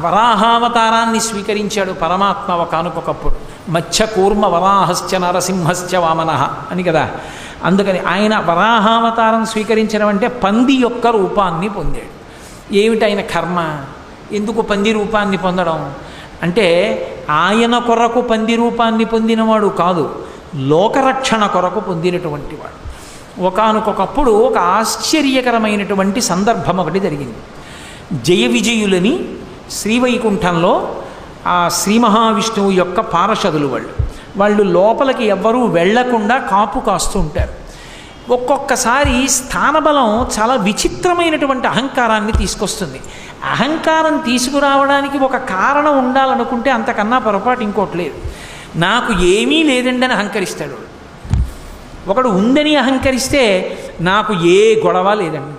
వరాహావతారాన్ని స్వీకరించాడు పరమాత్మ ఒకానొకప్పుడు. మత్స్య కూర్మ వరాహశ్చ నరసింహశ్చ వామనః అని కదా. అందుకని ఆయన వరాహావతారం స్వీకరించడం అంటే పంది యొక్క రూపాన్ని పొందాడు. ఏమిటి ఆయన కర్మ? ఎందుకు పంది రూపాన్ని పొందడం అంటే ఆయన కొరకు పంది రూపాన్ని పొందినవాడు కాదు, లోకరక్షణ కొరకు పొందినటువంటి వాడు. ఒకానొకప్పుడు ఒక ఆశ్చర్యకరమైనటువంటి సందర్భం ఒకటి జరిగింది. జయ విజయులని శ్రీవైకుంఠంలో ఆ శ్రీ మహావిష్ణువు యొక్క పార్షదులు వాళ్ళు లోపలికి ఎవ్వరూ వెళ్లకుండా కాపు కాస్తూ ఉంటారు. ఒక్కొక్కసారి స్థానబలం చాలా విచిత్రమైనటువంటి అహంకారాన్ని తీసుకొస్తుంది. అహంకారం తీసుకురావడానికి ఒక కారణం ఉండాలనుకుంటే అంతకన్నా పొరపాటు ఇంకోటి లేదు. నాకు ఏమీ లేదండి అని అహంకరిస్తాడు ఒకడు. ఉందని అహంకరిస్తే నాకు ఏ గొడవ లేదండి.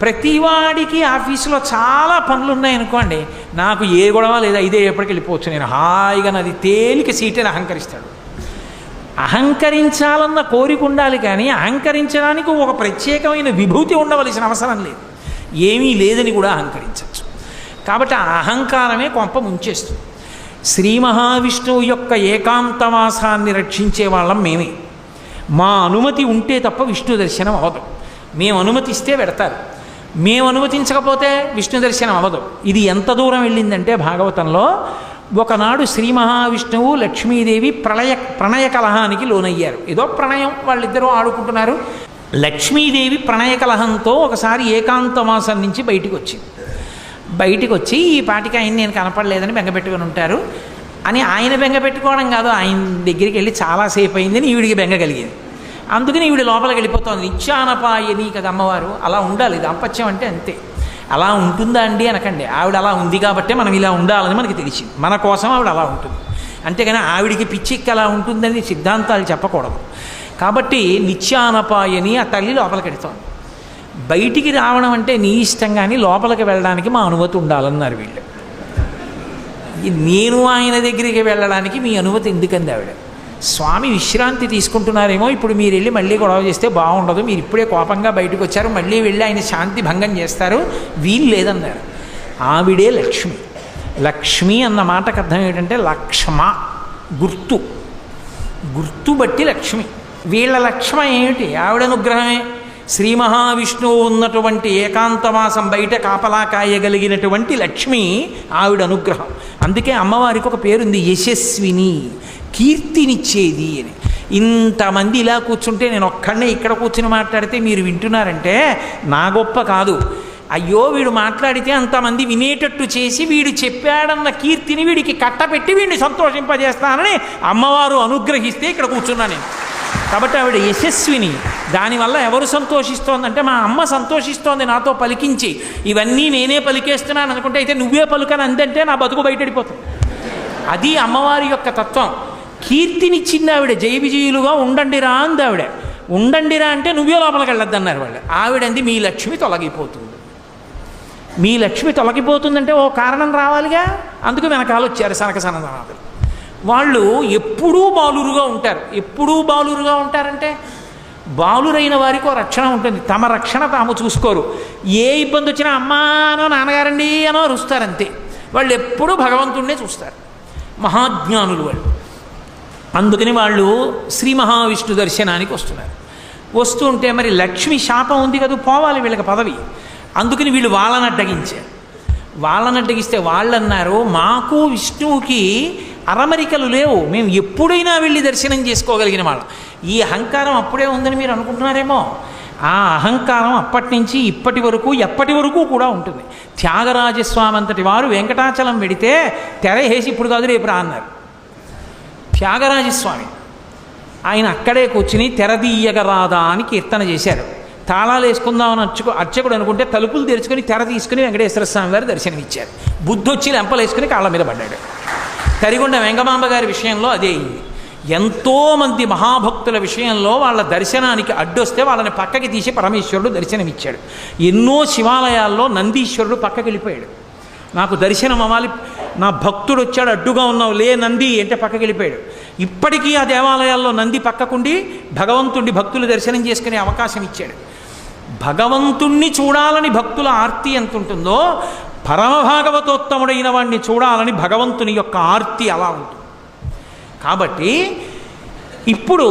ప్రతివాడికి ఆఫీసులో చాలా పనులు ఉన్నాయనుకోండి, నాకు ఏ గొడవ లేదా, ఇదే ఎప్పటికి వెళ్ళిపోవచ్చు, నేను హాయిగా నాది తేలిక సీట్ అని అహంకరిస్తాడు. అహంకరించాలన్న కోరిక ఉండాలి, కానీ అహంకరించడానికి ఒక ప్రత్యేకమైన విభూతి ఉండవలసిన అవసరం లేదు. ఏమీ లేదని కూడా అహంకరించవచ్చు. కాబట్టి ఆ అహంకారమే కొంప ముంచేస్తుంది. శ్రీ మహావిష్ణువు యొక్క ఏకాంతవాసాన్ని రక్షించే వాళ్ళం మేమే. మా అనుమతి ఉంటే తప్ప విష్ణు దర్శనం అవ్వదు. మేము అనుమతిస్తే పెడతారు, మేము అనుమతించకపోతే విష్ణు దర్శనం అవ్వదు. ఇది ఎంత దూరం వెళ్ళిందంటే భాగవతంలో ఒకనాడు శ్రీ మహావిష్ణువు లక్ష్మీదేవి ప్రణయ కలహానికి లోనయ్యారు. ఏదో ప్రణయం, వాళ్ళిద్దరూ ఆడుకుంటున్నారు. లక్ష్మీదేవి ప్రణయ కలహంతో ఒకసారి ఏకాంతవాసం నుంచి బయటికి వచ్చి ఈ పాటికి ఆయన నేను కనపడలేదని బెంగపెట్టుకుని ఉంటారు అని ఆయన బెంగపెట్టుకోవడం కాదు, ఆయన దగ్గరికి వెళ్ళి చాలాసేపు అయిందని ఈవిడికి బెంగ కలిగింది. అందుకని ఈవిడ లోపలికి వెళ్ళిపోతుంది. నిత్యానపాయని కదా అమ్మవారు. అలా ఉండాలి, దాంపత్యం అంటే అంతే. అలా ఉంటుందా అండి అనకండి. ఆవిడ అలా ఉంది కాబట్టే మనం ఇలా ఉండాలని మనకి తెలిసింది. మన కోసం ఆవిడ అలా ఉంటుంది. అంతేగాని ఆవిడికి పిచ్చిక్కి అలా ఉంటుందని సిద్ధాంతాలు చెప్పకూడదు. కాబట్టి నిత్యానపాయని ఆ తల్లి లోపలికి వెళుతోంది. బయటికి రావడం అంటే నీ ఇష్టం, కానీ లోపలికి వెళ్ళడానికి మా అనుమతి ఉండాలన్నారు వీళ్ళు. నేను ఆయన దగ్గరికి వెళ్ళడానికి మీ అనుమతి ఎందుకంది ఆవిడ? స్వామి విశ్రాంతి తీసుకుంటున్నారేమో, ఇప్పుడు మీరు వెళ్ళి మళ్ళీ గొడవ చేస్తే బాగుండదు, మీరు ఇప్పుడే కోపంగా బయటకు వచ్చారు, మళ్ళీ వెళ్ళి ఆయన శాంతి భంగం చేస్తారు, వీలు లేదన్నారు. ఆవిడే లక్ష్మి. లక్ష్మి అన్న మాటకు అర్థం ఏంటంటే లక్ష్మ, గుర్తు బట్టి లక్ష్మి. వీళ్ళ లక్ష్మ ఏమిటి? ఆవిడ అనుగ్రహమే. శ్రీ మహావిష్ణువు ఉన్నటువంటి ఏకాంతవాసం బయట కాపలా కాయగలిగినటువంటి లక్ష్మి ఆవిడ అనుగ్రహం. అందుకే అమ్మవారికి ఒక పేరుంది, యశస్విని, కీర్తినిచ్చేది అని. ఇంతమంది ఇలా కూర్చుంటే నేను ఒక్కడనే ఇక్కడ కూర్చుని మాట్లాడితే మీరు వింటున్నారంటే నా గొప్ప కాదు. అయ్యో వీడు మాట్లాడితే అంతమంది వినేటట్టు చేసి వీడు చెప్పాడన్న కీర్తిని వీడికి కట్టపెట్టి వీడిని సంతోషింపజేస్తానని అమ్మవారు అనుగ్రహిస్తే ఇక్కడ కూర్చున్నాను నేను. కాబట్టి ఆవిడ యశస్విని. దానివల్ల ఎవరు సంతోషిస్తోందంటే మా అమ్మ సంతోషిస్తోంది నాతో పలికించి. ఇవన్నీ నేనే పలికేస్తున్నాను అనుకుంటే అయితే నువ్వే పలుకని అందంటే నా బతుకు బయటడిపోతుంది. అది అమ్మవారి యొక్క తత్వం. కీర్తినిచ్చింది ఆవిడ. జయ విజయులుగా ఉండండిరా అంది ఆవిడ. ఉండండిరా అంటే నువ్వే లోపలికి వెళ్ళొద్దన్నారు వాళ్ళు. ఆవిడంది మీ లక్ష్మి తొలగిపోతుంది. మీ లక్ష్మి తొలగిపోతుందంటే ఓ కారణం రావాలిగా. అందుకు వెనకాల వచ్చారు సనక సనదనాథులు. వాళ్ళు ఎప్పుడూ బాలురుగా ఉంటారు. ఎప్పుడూ బాలురుగా ఉంటారంటే బాలురైన వారికి ఓ రక్షణ ఉంటుంది. తమ రక్షణ తాము చూసుకోరు. ఏ ఇబ్బంది వచ్చినా అమ్మా అనో నాన్నగారండి అనో అరుస్తారంతే. వాళ్ళు ఎప్పుడూ భగవంతుడినే చూస్తారు. మహాజ్ఞానులు వాళ్ళు. అందుకని వాళ్ళు శ్రీ మహావిష్ణు దర్శనానికి వస్తూ ఉంటే మరి లక్ష్మి శాపం ఉంది కదా, పోవాలి వీళ్ళకి పదవి. అందుకని వీళ్ళు వాళ్ళని అడ్డగించారు. వాళ్ళని అడ్డగిస్తే వాళ్ళు అన్నారు, మాకు విష్ణువుకి అరమరికలు లేవు, మేము ఎప్పుడైనా వెళ్ళి దర్శనం చేసుకోగలిగిన వాళ్ళం. ఈ అహంకారం అప్పుడే ఉందని మీరు అనుకుంటున్నారేమో. ఆ అహంకారం అప్పటి నుంచి ఇప్పటి వరకు ఎప్పటి వరకు కూడా ఉంటుంది. త్యాగరాజస్వామి అంతటి వారు వెంకటాచలం వెడితే తెర వేసి ఇప్పుడు కాదు రేపు రా అన్నారు. త్యాగరాజస్వామి ఆయన అక్కడే కూర్చుని తెరదీయగరాదా అని కీర్తన చేశారు. తాళాలు వేసుకుందామని అర్చకుడు అనుకుంటే తలుపులు తెరుచుకొని తెర తీసుకుని వెంకటేశ్వర స్వామి వారు దర్శనమిచ్చారు. బుద్ధొచ్చి లెంపలు వేసుకుని కాళ్ళ మీద పడ్డాడు. తరిగొండ వెంగమాంబ గారి విషయంలో అదే అయింది. ఎంతోమంది మహాభక్తుల విషయంలో వాళ్ళ దర్శనానికి అడ్డొస్తే వాళ్ళని పక్కకి తీసి పరమేశ్వరుడు దర్శనమిచ్చాడు. ఎన్నో శివాలయాల్లో నందీశ్వరుడు పక్కకి వెళ్ళిపోయాడు. నాకు దర్శనం అవ్వాలి, నా భక్తుడు వచ్చాడు అడ్డుగా ఉన్నావు లే నంది అంటే పక్కకి వెళ్ళిపోయాడు. ఇప్పటికీ ఆ దేవాలయాల్లో నంది పక్కకుండి భగవంతుడి భక్తులు దర్శనం చేసుకునే అవకాశం ఇచ్చాడు. భగవంతుణ్ణి చూడాలని భక్తుల ఆర్తి ఎంత ఉంటుందో పరమభాగవతోత్తముడైన వాణ్ణి చూడాలని భగవంతుని యొక్క ఆర్తి అలా ఉంటుంది. కాబట్టి ఇప్పుడు